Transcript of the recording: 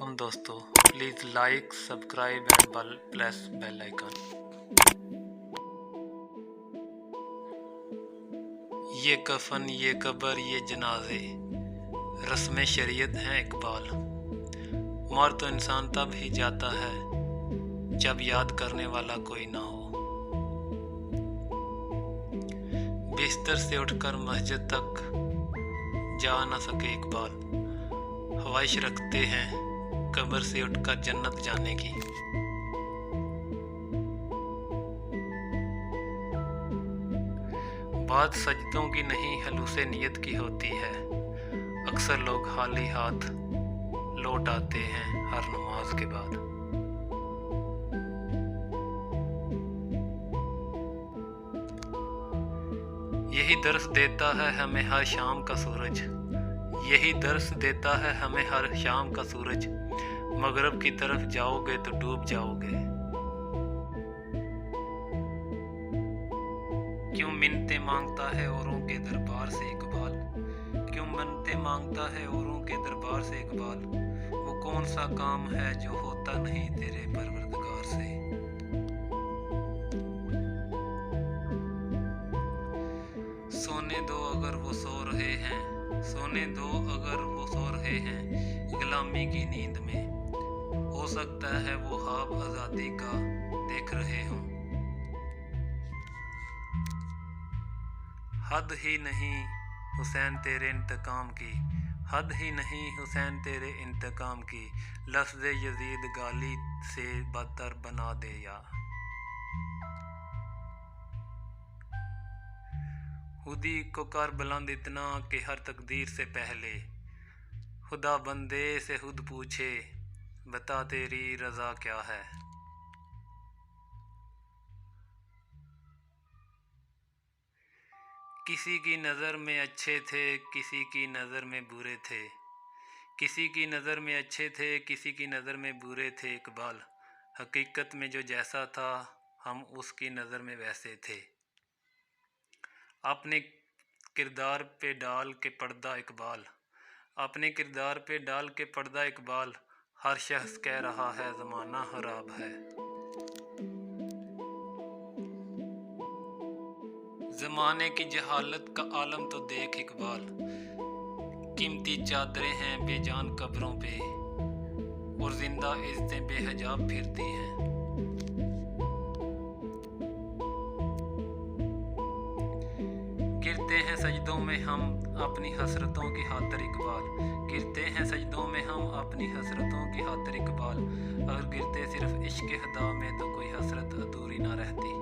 वालेकुम दोस्तों, please like, subscribe and press bell icon. ये कफन, ये कब्र, ये जनाजे, रस्म शरीयत हैं इकबाल। मर तो इंसान तब ही जाता है जब याद करने वाला कोई ना हो। बिस्तर से उठकर मस्जिद तक जा न सके इकबाल, ख्वाहिश रखते हैं कब्र से उठकर जन्नत जाने की। बात सजदों की नहीं, हलूसे नियत की होती है। अक्सर लोग खाली हाथ लौट आते हैं हर नमाज के बाद। यही दर्स देता है हमें हर शाम का सूरज, यही दर्स देता है हमें हर शाम का सूरज। मगरब की तरफ जाओगे तो डूब जाओगे। क्यों मिन्नतें मांगता है औरों के दरबार से इकबाल, क्यों मिन्नतें मांगता है औरों के दरबार से इकबाल। वो कौन सा काम है जो होता नहीं तेरे परवरदिगार से। सोने दो अगर वो सो रहे हैं, सोने दो अगर वो सो रहे हैं गुलामी की नींद में। हो सकता है वो ख्वाब आज़ादी का देख रहे हों। हद ही नहीं हुसैन तेरे इंतकाम की, हद ही नहीं हुसैन तेरे इंतकाम की। लफ्ज़ यजीद गाली से बदतर बना दे या। खुदी को कर बुलंद इतना कि हर तकदीर से पहले खुदा बंदे से खुद पूछे बता तेरी रज़ा क्या है। किसी की नज़र में अच्छे थे, किसी की नज़र में बुरे थे, किसी की नज़र में अच्छे थे, किसी की नज़र में बुरे थे इकबाल। हकीकत में जो जैसा था हम उसकी नज़र में वैसे थे। अपने किरदार पे डाल के पर्दा इकबाल, अपने किरदार पे डाल के पर्दा इकबाल। हर शख्स कह रहा है ज़माना खराब है। ज़माने की जहालत का आलम तो देख इकबाल। कीमती चादरें हैं बेजान कब्रों पे और जिंदा इज़्ज़तें बेहिजाब फिरती हैं। गिरते हैं सजदों में हम अपनी हसरतों की खातिर इकबाल, गिरते हैं सजदों में हम अपनी हसरतों की खातिर इकबाल। अगर गिरते सिर्फ इश्क खुदा में तो कोई हसरत अधूरी ना रहती।